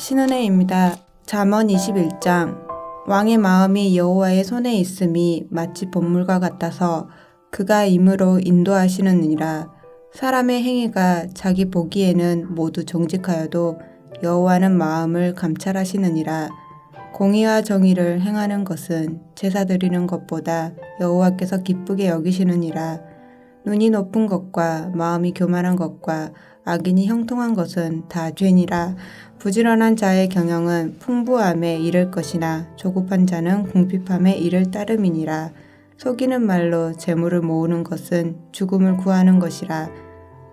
신은혜입니다. 잠언 21장. 왕의 마음이 여호와의 손에 있음이 마치 본물과 같아서 그가 임으로 인도하시느니라. 사람의 행위가 자기 보기에는 모두 정직하여도 여호와는 마음을 감찰하시느니라. 공의와 정의를 행하는 것은 제사 드리는 것보다 여호와께서 기쁘게 여기시느니라. 눈이 높은 것과 마음이 교만한 것과 악인이 형통한 것은 다 죄니라. 부지런한 자의 경영은 풍부함에 이를 것이나 조급한 자는 궁핍함에 이를 따름이니라. 속이는 말로 재물을 모으는 것은 죽음을 구하는 것이라.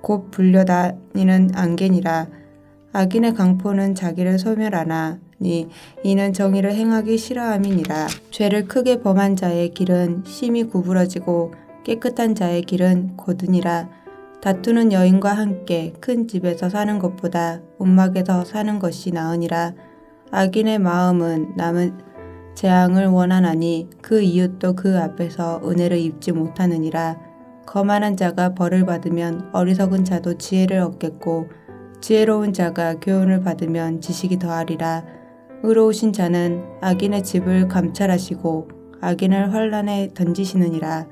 곧 불려다니는 안개니라. 악인의 강포는 자기를 소멸하나니 이는 정의를 행하기 싫어함이니라. 죄를 크게 범한 자의 길은 심히 구부러지고 깨끗한 자의 길은 고드니라. 다투는 여인과 함께 큰 집에서 사는 것보다 움막에서 사는 것이 나으니라. 악인의 마음은 남의 재앙을 원하나니 그 이웃도 그 앞에서 은혜를 입지 못하느니라. 거만한 자가 벌을 받으면 어리석은 자도 지혜를 얻겠고 지혜로운 자가 교훈을 받으면 지식이 더하리라. 의로우신 자는 악인의 집을 감찰하시고 악인을 환란에 던지시느니라.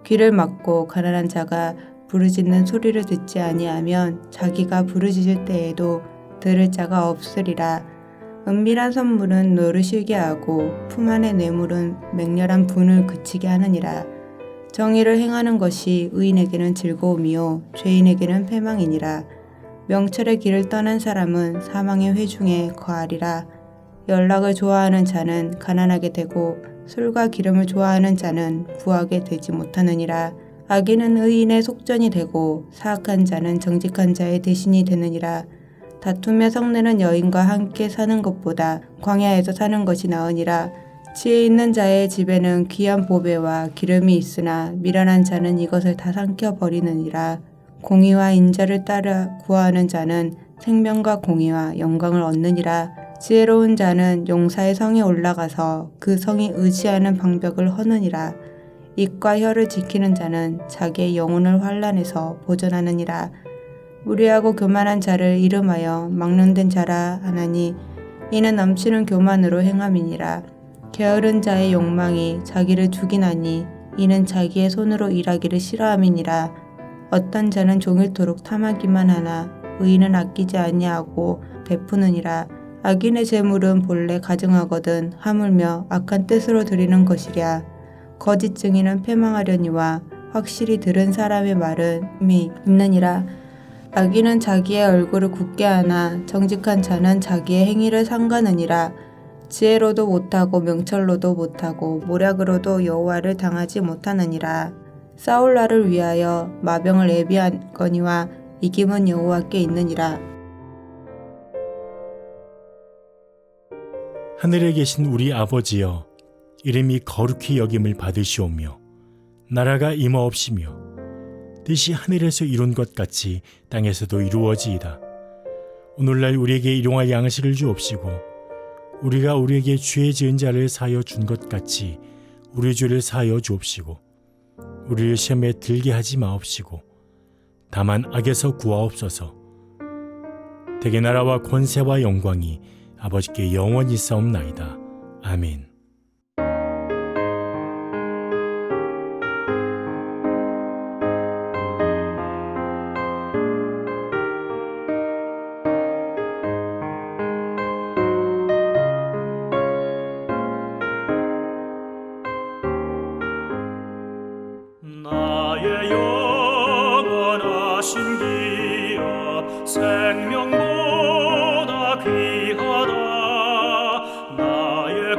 귀를 막고 가난한 자가 부르짖는 소리를 듣지 아니하면 자기가 부르짖을 때에도 들을 자가 없으리라. 은밀한 선물은 노르시게 하고 품 안의 뇌물은 맹렬한 분을 그치게 하느니라. 정의를 행하는 것이 의인에게는 즐거움이요 죄인에게는 패망이니라. 명철의 길을 떠난 사람은 사망의 회중에 거하리라. 연락을 좋아하는 자는 가난하게 되고 술과 기름을 좋아하는 자는 부하게 되지 못하느니라. 악인은 의인의 속전이 되고 사악한 자는 정직한 자의 대신이 되느니라. 다툼의 성내는 여인과 함께 사는 것보다 광야에서 사는 것이 나으니라. 지혜 있는 자의 집에는 귀한 보배와 기름이 있으나 미련한 자는 이것을 다 삼켜 버리느니라. 공의와 인자를 따라 구하는 자는 생명과 공의와 영광을 얻느니라. 지혜로운 자는 용사의 성에 올라가서 그 성이 의지하는 방벽을 허느니라. 입과 혀를 지키는 자는 자기의 영혼을 환난에서 보존하느니라. 무리하고 교만한 자를 이름하여 막론된 자라 하나니 이는 넘치는 교만으로 행함이니라. 게으른 자의 욕망이 자기를 죽이나니 이는 자기의 손으로 일하기를 싫어함이니라. 어떤 자는 종일토록 탐하기만 하나 의인은 아끼지 아니하고 베푸느니라. 악인의 재물은 본래 가증하거든 하물며 악한 뜻으로 드리는 것이랴. 거짓 증인은 패망하려니와 확실히 들은 사람의 말음이 있느니라. 악인은 자기의 얼굴을 굳게 하나 정직한 자는 자기의 행위를 삼가느니라. 지혜로도 못하고 명철로도 못하고 모략으로도 여호와를 당하지 못하느니라. 싸울 날을 위하여 마병을 예비하거니와 이김은 여호와께 있느니라. 하늘에 계신 우리 아버지여, 이름이 거룩히 여김을 받으시오며 나라가 임하옵시며 뜻이 하늘에서 이룬 것 같이 땅에서도 이루어지이다. 오늘날 우리에게 일용할 양식을 주옵시고 우리가 우리에게 죄 지은 자를 사하여 준 것 같이 우리 죄를 사하여 주옵시고 우리를 시험에 들게 하지 마옵시고 다만 악에서 구하옵소서. 대개 나라와 권세와 영광이 아버지께 영원히 있사옵나이다. 아멘. 나의 영원하신 기업 생명보다 귀하다. 나의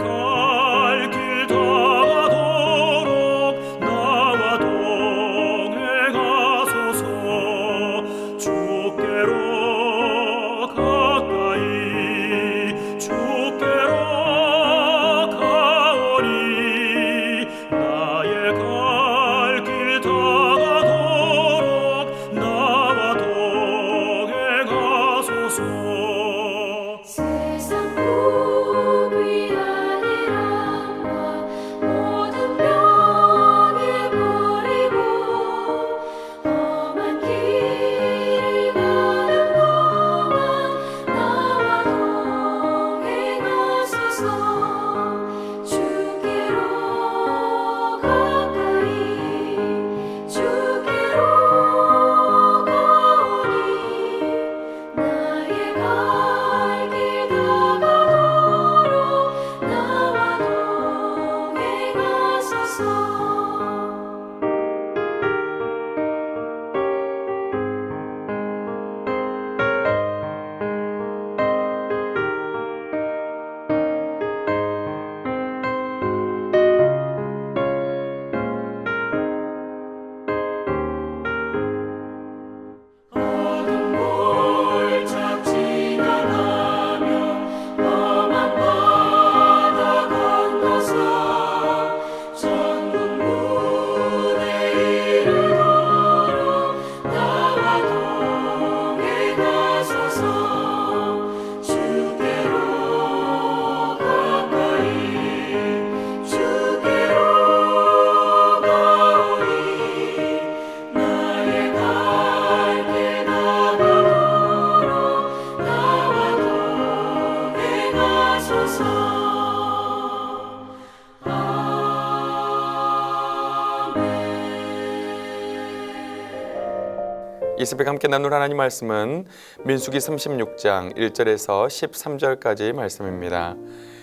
이 새벽 함께 나눌 하나님 말씀은 민수기 36장 1절에서 13절까지 말씀입니다.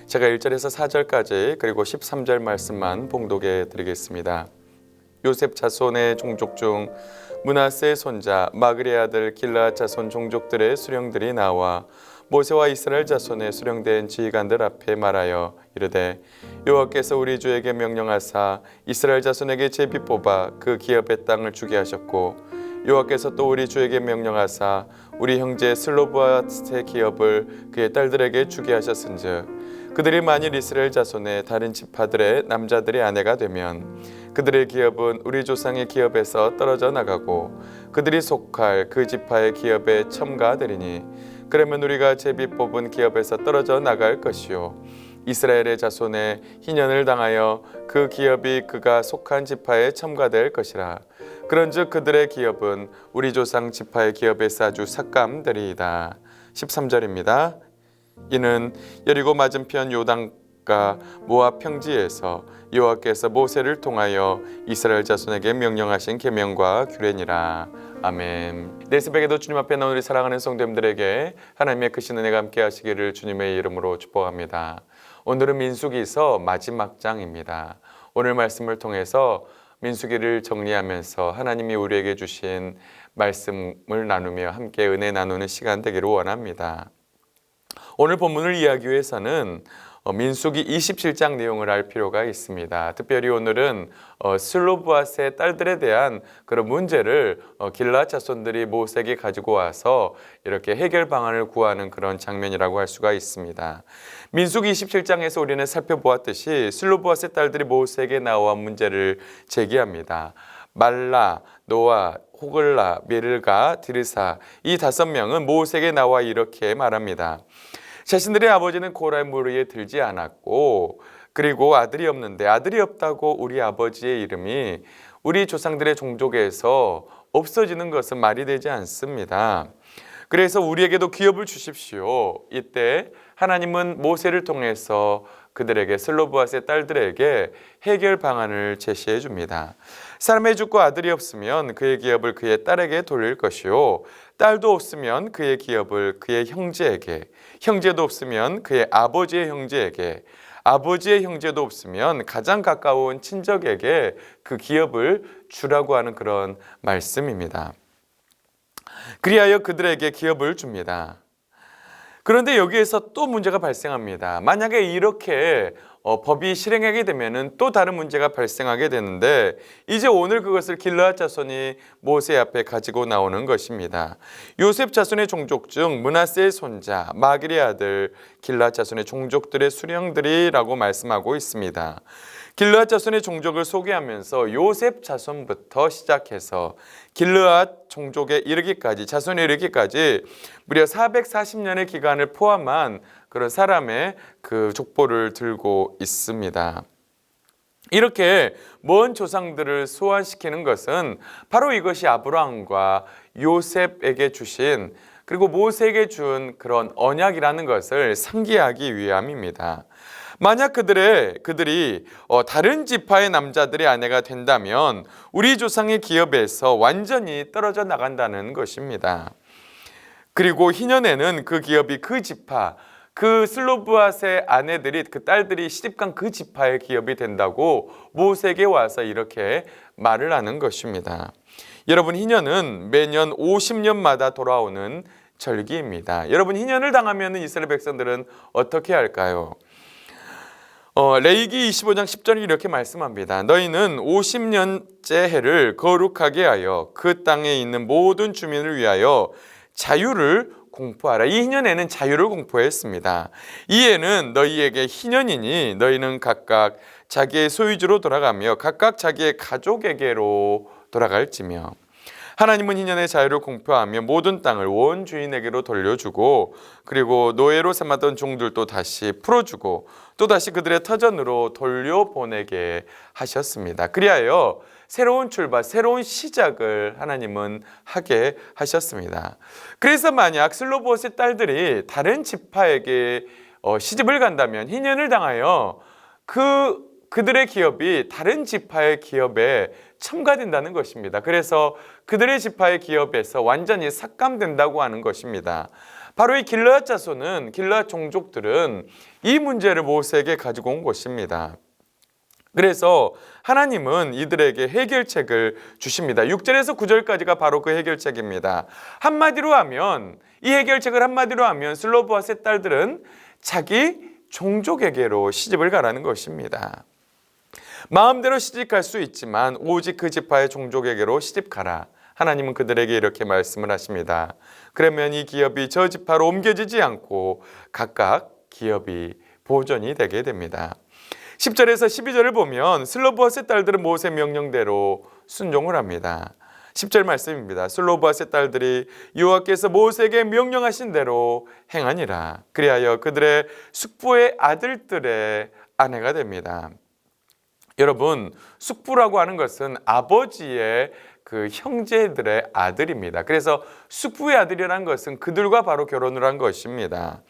제가 1절에서 4절까지 그리고 13절 말씀만 봉독해 드리겠습니다. 요셉 자손의 종족 중 므낫세의 손자 마그리의 아들 길르앗 자손 종족들의 수령들이 나와 모세와 이스라엘 자손의 수령된 지휘관들 앞에 말하여 이르되 여호와께서 우리 주에게 명령하사 이스라엘 자손에게 제비 뽑아 그 기업의 땅을 주게 하셨고 여호와께서 또 우리 주에게 명령하사 우리 형제 슬로브앗의 기업을 그의 딸들에게 주게 하셨은즉 그들이 만일 이스라엘 자손의 다른 지파들의 남자들의 아내가 되면 그들의 기업은 우리 조상의 기업에서 떨어져 나가고 그들이 속할 그 지파의 기업에 첨가되리니 그러면 우리가 제비 뽑은 기업에서 떨어져 나갈 것이요 이스라엘의 자손의 희년을 당하여 그 기업이 그가 속한 지파에 첨가될 것이라. 그런즉 그들의 기업은 우리 조상 지파의 기업에서 아주 삭감되리이다. 13절입니다. 이는 여리고 맞은편 요단가 모압 평지에서 여호와께서 모세를 통하여 이스라엘 자손에게 명령하신 계명과 규례니라. 아멘. 내 새벽에도 주님 앞에 나온 우리 사랑하는 성도님들에게 하나님의 크신 은혜가 함께 하시기를 주님의 이름으로 축복합니다. 오늘은 민수기서 마지막 장입니다. 오늘 말씀을 통해서 민수기를 정리하면서 하나님이 우리에게 주신 말씀을 나누며 함께 은혜 나누는 시간 되기를 원합니다. 오늘 본문을 이해하기 위해서는 민수기 27장 내용을 알 필요가 있습니다. 특별히 오늘은 슬로브앗의 딸들에 대한 그런 문제를 길르앗 자손들이 모세에게 가지고 와서 이렇게 해결 방안을 구하는 그런 장면이라고 할 수가 있습니다. 민수기 27장에서 우리는 살펴보았듯이 슬로브앗의 딸들이 모세에게 나와 문제를 제기합니다. 말라, 노아, 호글라, 미르가, 디르사 이 5명은 모세에게 나와 이렇게 말합니다. 자신들의 아버지는 고라의 무리에 들지 않았고 그리고 아들이 없는데 아들이 없다고 우리 아버지의 이름이 우리 조상들의 종족에서 없어지는 것은 말이 되지 않습니다. 그래서 우리에게도 기업을 주십시오. 이때 하나님은 모세를 통해서 그들에게 슬로브앗의 딸들에게 해결 방안을 제시해 줍니다. 사람의 죽고 아들이 없으면 그의 기업을 그의 딸에게 돌릴 것이요 딸도 없으면 그의 기업을 그의 형제에게 형제도 없으면 그의 아버지의 형제에게 아버지의 형제도 없으면 가장 가까운 친척에게 그 기업을 주라고 하는 그런 말씀입니다. 그리하여 그들에게 기업을 줍니다. 그런데 여기에서 또 문제가 발생합니다. 만약에 이렇게 법이 실행하게 되면 또 다른 문제가 발생하게 되는데 이제 오늘 그것을 길르앗 자손이 모세 앞에 가지고 나오는 것입니다. 요셉 자손의 종족 중 므낫세의 손자 마길의 아들 길르앗 자손의 종족들의 수령들이라고 말씀하고 있습니다. 길르앗 자손의 종족을 소개하면서 요셉 자손부터 시작해서 길르앗 종족에 이르기까지 자손에 이르기까지 무려 440년의 기간을 포함한 그런 사람의 그 족보를 들고 있습니다. 이렇게 먼 조상들을 소환시키는 것은 바로 이것이 아브라함과 요셉에게 주신 그리고 모세에게 준 그런 언약이라는 것을 상기하기 위함입니다. 만약 그들이 다른 지파의 남자들의 아내가 된다면 우리 조상의 기업에서 완전히 떨어져 나간다는 것입니다. 그리고 희년에는 그 기업이 그 지파 그 슬로브앗의 아내들이 그 딸들이 시집간 그 지파의 기업이 된다고 모세에게 와서 이렇게 말을 하는 것입니다. 여러분 희년은 매년 50년마다 돌아오는 절기입니다. 여러분 희년을 당하면 이스라엘 백성들은 어떻게 할까요? 레위기 25장 10절이 이렇게 말씀합니다. 너희는 50년째 해를 거룩하게 하여 그 땅에 있는 모든 주민을 위하여 자유를 공포하라. 이 희년에는 자유를 공포했습니다. 이 해는 너희에게 희년이니 너희는 각각 자기의 소유주로 돌아가며 각각 자기의 가족에게로 돌아갈지며 하나님은 희년의 자유를 공표하며 모든 땅을 온 주인에게로 돌려주고 그리고 노예로 삼았던 종들도 다시 풀어주고 또다시 그들의 터전으로 돌려보내게 하셨습니다. 그리하여 새로운 출발, 새로운 시작을 하나님은 하게 하셨습니다. 그래서 만약 슬로브앗의 딸들이 다른 지파에게 시집을 간다면 희년을 당하여 그들의 기업이 다른 지파의 기업에 첨가된다는 것입니다. 그래서 그들의 지파의 기업에서 완전히 삭감된다고 하는 것입니다. 바로 이 길르앗 자손은, 길르앗 종족들은 이 문제를 모세에게 가지고 온 것입니다. 그래서 하나님은 이들에게 해결책을 주십니다. 6절에서 9절까지가 바로 그 해결책입니다. 한마디로 하면, 이 해결책을 한마디로 하면 슬로브앗의 딸들은 자기 종족에게로 시집을 가라는 것입니다. 마음대로 시집갈 수 있지만 오직 그 지파의 종족에게로 시집가라. 하나님은 그들에게 이렇게 말씀을 하십니다. 그러면 이 기업이 저 지파로 옮겨지지 않고 각각 기업이 보존이 되게 됩니다. 10절에서 12절을 보면 슬로브앗의 딸들은 모세 명령대로 순종을 합니다. 10절 말씀입니다. 슬로브앗의 딸들이 여호와께서 모세에게 명령하신 대로 행하니라. 그리하여 그들의 숙부의 아들들의 아내가 됩니다. 여러분, 숙부라고 하는 것은 아버지의 그 형제들의 아들입니다. 그래서 숙부의 아들이라는 것은 그들과 바로 결혼을 한 것입니다.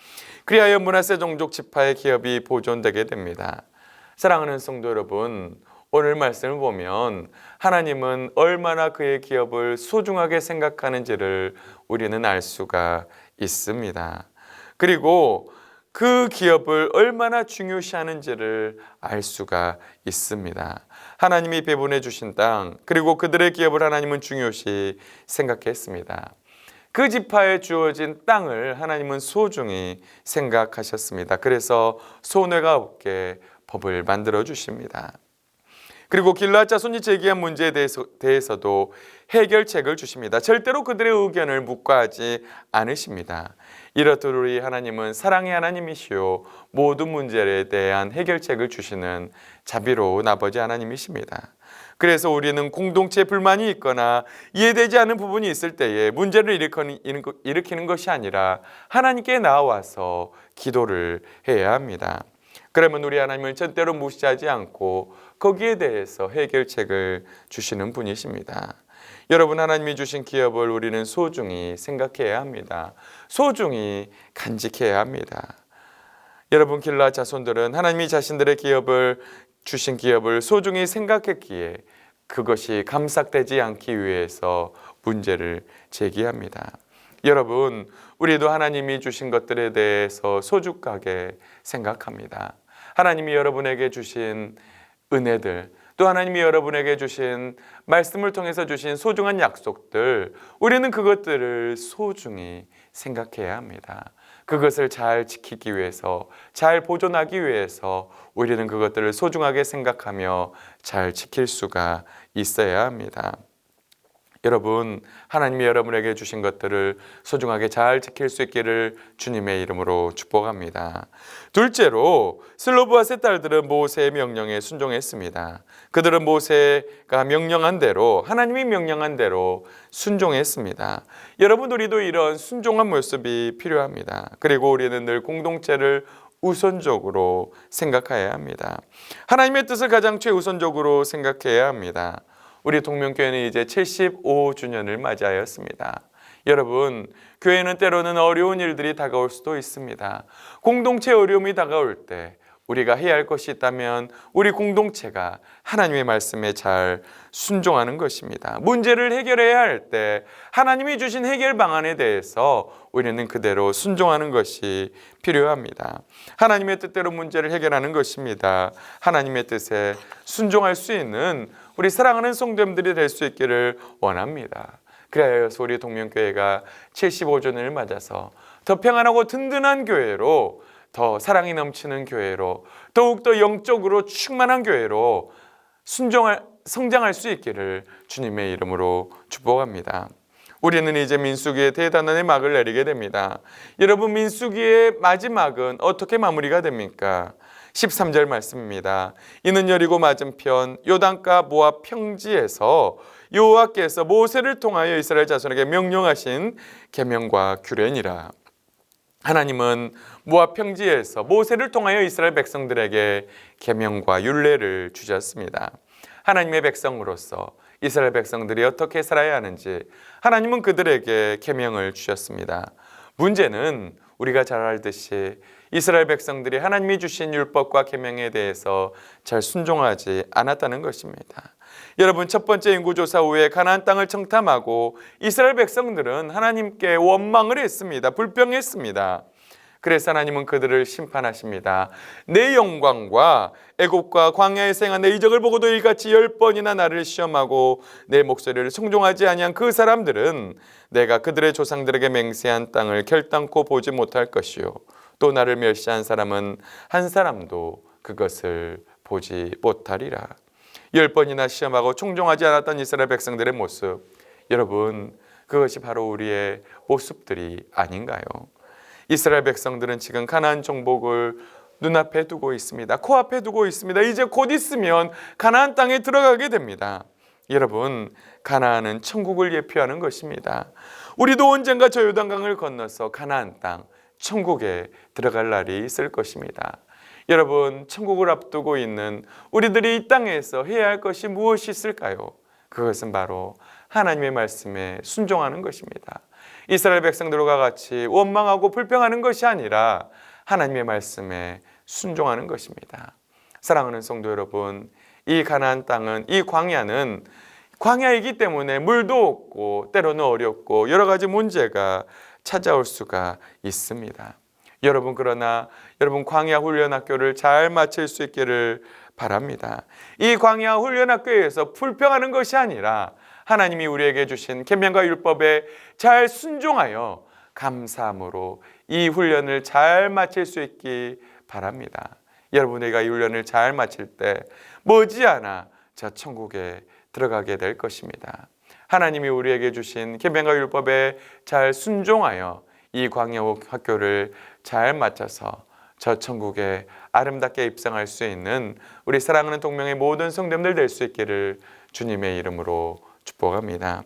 그리하여 므낫세 종족 지파의 기업이 보존되게 됩니다. 사랑하는 성도 여러분, 오늘 말씀을 보면 하나님은 얼마나 그의 기업을 소중하게 생각하는지를 우리는 알 수가 있습니다. 그리고 그 기업을 얼마나 중요시하는지를 알 수가 있습니다. 하나님이 배분해 주신 땅, 그리고 그들의 기업을 하나님은 중요시 생각했습니다. 그 지파에 주어진 땅을 하나님은 소중히 생각하셨습니다. 그래서 손해가 없게 법을 만들어 주십니다. 그리고 길르앗 자손이 제기한 문제에 대해서도 해결책을 주십니다. 절대로 그들의 의견을 묵과하지 않으십니다. 이렇듯이 하나님은 사랑의 하나님이시요 모든 문제에 대한 해결책을 주시는 자비로운 아버지 하나님이십니다. 그래서 우리는 공동체에 불만이 있거나 이해되지 않는 부분이 있을 때에 문제를 일으키는 것이 아니라 하나님께 나와서 기도를 해야 합니다. 그러면 우리 하나님을 절대로 무시하지 않고 거기에 대해서 해결책을 주시는 분이십니다. 여러분, 하나님이 주신 기업을 우리는 소중히 생각해야 합니다. 소중히 간직해야 합니다. 여러분, 길르앗 자손들은 하나님이 자신들의 주신 기업을 소중히 생각했기에 그것이 감삭되지 않기 위해서 문제를 제기합니다. 여러분, 우리도 하나님이 주신 것들에 대해서 소중하게 생각합니다. 하나님이 여러분에게 주신 은혜들, 또 하나님이 여러분에게 주신 말씀을 통해서 주신 소중한 약속들, 우리는 그것들을 소중히 생각해야 합니다. 그것을 잘 지키기 위해서, 잘 보존하기 위해서 우리는 그것들을 소중하게 생각하며 잘 지킬 수가 있어야 합니다. 여러분, 하나님이 여러분에게 주신 것들을 소중하게 잘 지킬 수 있기를 주님의 이름으로 축복합니다. 둘째로, 슬로브앗의 딸들은 모세의 명령에 순종했습니다. 그들은 모세가 명령한 대로, 하나님이 명령한 대로 순종했습니다. 여러분, 우리도 이런 순종한 모습이 필요합니다. 그리고 우리는 늘 공동체를 우선적으로 생각해야 합니다. 하나님의 뜻을 가장 최우선적으로 생각해야 합니다. 우리 동명교회는 이제 75주년을 맞이하였습니다. 여러분, 교회는 때로는 어려운 일들이 다가올 수도 있습니다. 공동체 어려움이 다가올 때 우리가 해야 할 것이 있다면 우리 공동체가 하나님의 말씀에 잘 순종하는 것입니다. 문제를 해결해야 할 때 하나님이 주신 해결 방안에 대해서 우리는 그대로 순종하는 것이 필요합니다. 하나님의 뜻대로 문제를 해결하는 것입니다. 하나님의 뜻에 순종할 수 있는 우리 사랑하는 성도님들이 될 수 있기를 원합니다. 그래서 우리 동명교회가 75주년을 맞아서 더 평안하고 든든한 교회로, 더 사랑이 넘치는 교회로, 더욱더 영적으로 충만한 교회로 성장할 수 있기를 주님의 이름으로 축복합니다. 우리는 이제 민수기의 대단원의 막을 내리게 됩니다. 여러분, 민수기의 마지막은 어떻게 마무리가 됩니까? 13절 말씀입니다. 이는 여리고 맞은편 요단가 모압 평지에서 여호와께서 모세를 통하여 이스라엘 자손에게 명령하신 계명과 규례니라. 하나님은 모압 평지에서 모세를 통하여 이스라엘 백성들에게 계명과 율례를 주셨습니다. 하나님의 백성으로서 이스라엘 백성들이 어떻게 살아야 하는지 하나님은 그들에게 계명을 주셨습니다. 문제는 우리가 잘 알듯이 이스라엘 백성들이 하나님이 주신 율법과 계명에 대해서 잘 순종하지 않았다는 것입니다. 여러분, 첫 번째 인구조사 후에 가나안 땅을 청탐하고 이스라엘 백성들은 하나님께 원망을 했습니다. 불평했습니다. 그래서 하나님은 그들을 심판하십니다. 내 영광과 애굽과 광야에서 행한 내 이적을 보고도 이같이 10번이나 나를 시험하고 내 목소리를 순종하지 아니한 그 사람들은 내가 그들의 조상들에게 맹세한 땅을 결단코 보지 못할 것이요 또 나를 멸시한 사람은 한 사람도 그것을 보지 못하리라. 10번이나 시험하고 충종하지 않았던 이스라엘 백성들의 모습, 여러분, 그것이 바로 우리의 모습들이 아닌가요? 이스라엘 백성들은 지금 가나안 정복을 눈앞에 두고 있습니다. 코앞에 두고 있습니다. 이제 곧 있으면 가나안 땅에 들어가게 됩니다. 여러분, 가나안은 천국을 예표하는 것입니다. 우리도 언젠가 저 요단강을 건너서 가나안 땅, 천국에 들어갈 날이 있을 것입니다. 여러분, 천국을 앞두고 있는 우리들이 이 땅에서 해야 할 것이 무엇이 있을까요? 그것은 바로 하나님의 말씀에 순종하는 것입니다. 이스라엘 백성들과 같이 원망하고 불평하는 것이 아니라 하나님의 말씀에 순종하는 것입니다. 사랑하는 성도 여러분, 이 가나안 땅은, 이 광야는 광야이기 때문에 물도 없고 때로는 어렵고 여러 가지 문제가 찾아올 수가 있습니다. 여러분, 그러나 여러분 광야 훈련학교를 잘 마칠 수 있기를 바랍니다. 이 광야 훈련학교에서 불평하는 것이 아니라 하나님이 우리에게 주신 계명과 율법에 잘 순종하여 감사함으로 이 훈련을 잘 마칠 수 있기 바랍니다. 여러분에게 이 훈련을 잘 마칠 때 머지않아 저 천국에 들어가게 될 것입니다. 하나님이 우리에게 주신 계명과 율법에 잘 순종하여 이 광야 학교를 잘 마쳐서 저 천국에 아름답게 입성할 수 있는 우리 사랑하는 동명의 모든 성도님들 될 수 있기를 주님의 이름으로 축복합니다.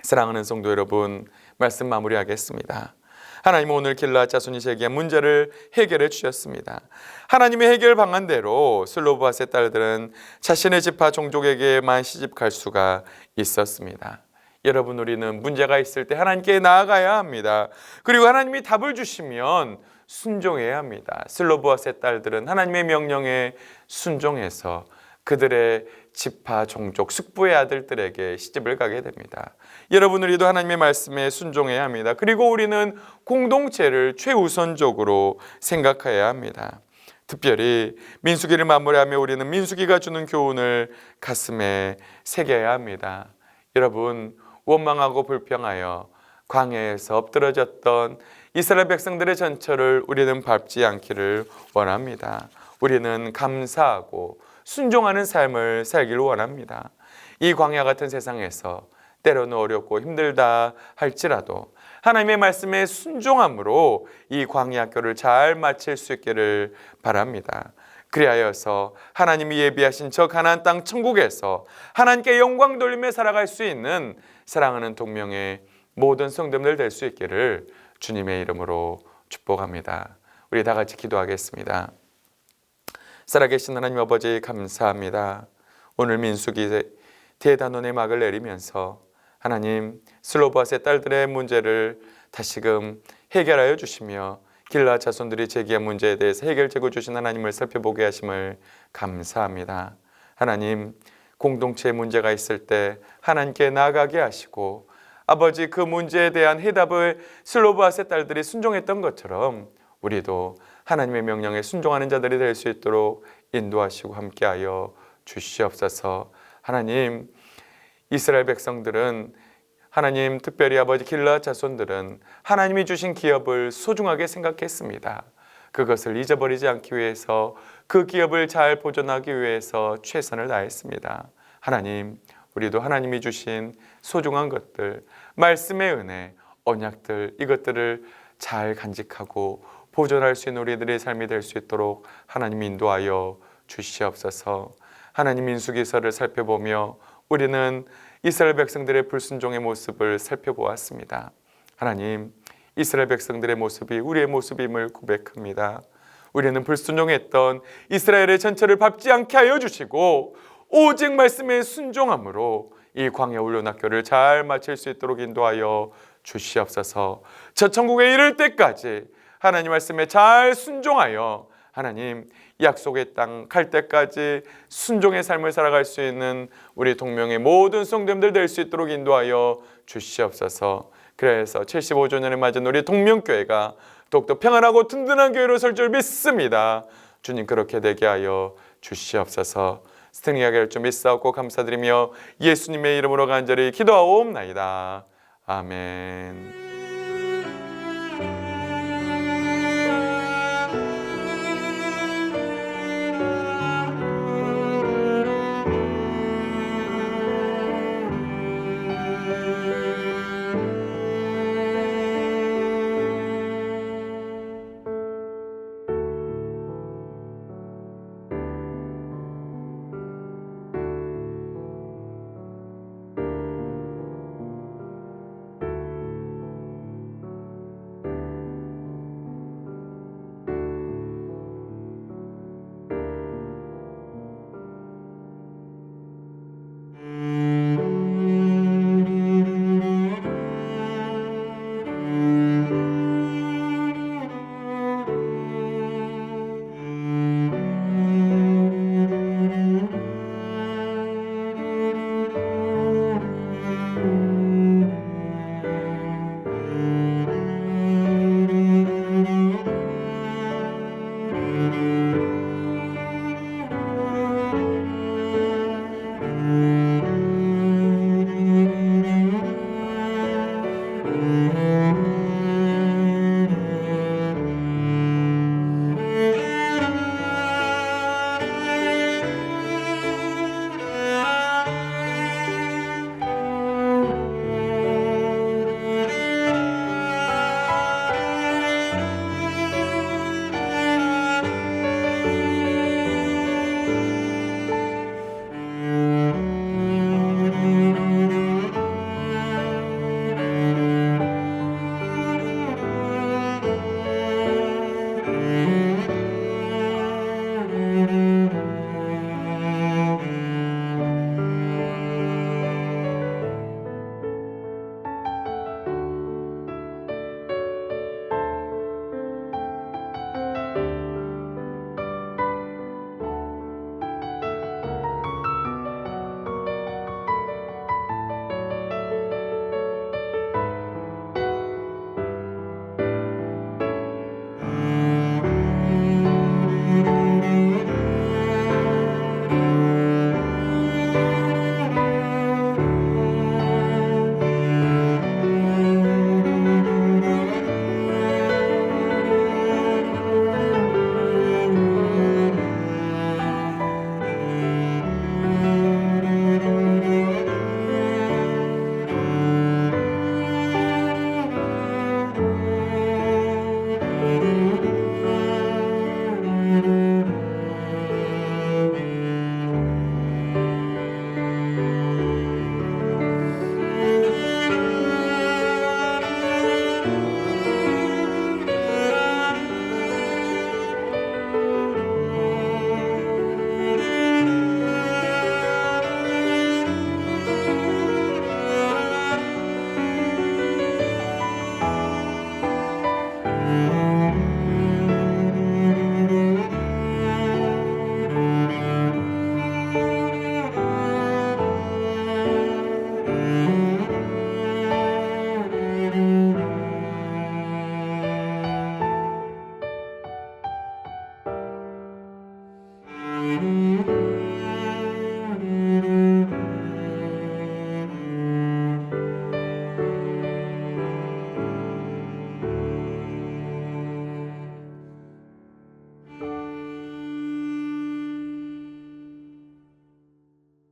사랑하는 성도 여러분, 말씀 마무리하겠습니다. 하나님은 오늘 길르앗 자손이 제기한 문제를 해결해 주셨습니다. 하나님의 해결 방안대로 슬로브앗의 딸들은 자신의 지파 종족에게만 시집 갈 수가 있었습니다. 여러분, 우리는 문제가 있을 때 하나님께 나아가야 합니다. 그리고 하나님이 답을 주시면 순종해야 합니다. 슬로브앗의 딸들은 하나님의 명령에 순종해서 그들의 지파, 종족, 숙부의 아들들에게 시집을 가게 됩니다. 여러분, 우리도 하나님의 말씀에 순종해야 합니다. 그리고 우리는 공동체를 최우선적으로 생각해야 합니다. 특별히 민수기를 마무리하며 우리는 민수기가 주는 교훈을 가슴에 새겨야 합니다. 여러분, 원망하고 불평하여 광야에서 엎드러졌던 이스라엘 백성들의 전철을 우리는 밟지 않기를 원합니다. 우리는 감사하고 순종하는 삶을 살기를 원합니다. 이 광야 같은 세상에서 때로는 어렵고 힘들다 할지라도 하나님의 말씀에 순종함으로 이 광야 학교를 잘 마칠 수 있기를 바랍니다. 그리하여서 하나님이 예비하신 저 가나안 땅 천국에서 하나님께 영광 돌리며 살아갈 수 있는 사랑하는 동명의 모든 성도들 될 수 있기를 주님의 이름으로 축복합니다. 우리 다 같이 기도하겠습니다. 살아계신 하나님 아버지, 감사합니다. 오늘 민수기 대단원의 막을 내리면서 하나님, 슬로브앗의 딸들의 문제를 다시금 해결하여 주시며 길르앗 자손들이 제기한 문제에 대해서 해결책을 주신 하나님을 살펴보게 하심을 감사합니다. 하나님, 공동체에 문제가 있을 때 하나님께 나아가게 하시고 아버지, 그 문제에 대한 해답을 슬로브앗의 딸들이 순종했던 것처럼 우리도 하나님의 명령에 순종하는 자들이 될 수 있도록 인도하시고 함께하여 주시옵소서. 하나님, 이스라엘 백성들은, 하나님, 특별히 아버지 길르앗 자손들은 하나님이 주신 기업을 소중하게 생각했습니다. 그것을 잊어버리지 않기 위해서, 그 기업을 잘 보존하기 위해서 최선을 다했습니다. 하나님, 우리도 하나님이 주신 소중한 것들, 말씀의 은혜, 언약들, 이것들을 잘 간직하고 보존할 수 있는 우리들의 삶이 될 수 있도록 하나님 인도하여 주시옵소서. 하나님, 민수기서를 살펴보며 우리는 이스라엘 백성들의 불순종의 모습을 살펴보았습니다. 하나님, 이스라엘 백성들의 모습이 우리의 모습임을 고백합니다. 우리는 불순종했던 이스라엘의 전철을 밟지 않게 하여 주시고 오직 말씀에 순종함으로 이 광야 훈련학교를 잘 마칠 수 있도록 인도하여 주시옵소서. 저 천국에 이를 때까지 하나님 말씀에 잘 순종하여 하나님, 약속의 땅 갈 때까지 순종의 삶을 살아갈 수 있는 우리 동명의 모든 성도님들 될 수 있도록 인도하여 주시옵소서. 그래서 75주년을 맞은 우리 동명교회가 더욱더 평안하고 든든한 교회로 설 줄 믿습니다. 주님, 그렇게 되게 하여 주시옵소서. 스승리하게 할 줄 믿사옵고 감사드리며 예수님의 이름으로 간절히 기도하옵나이다. 아멘.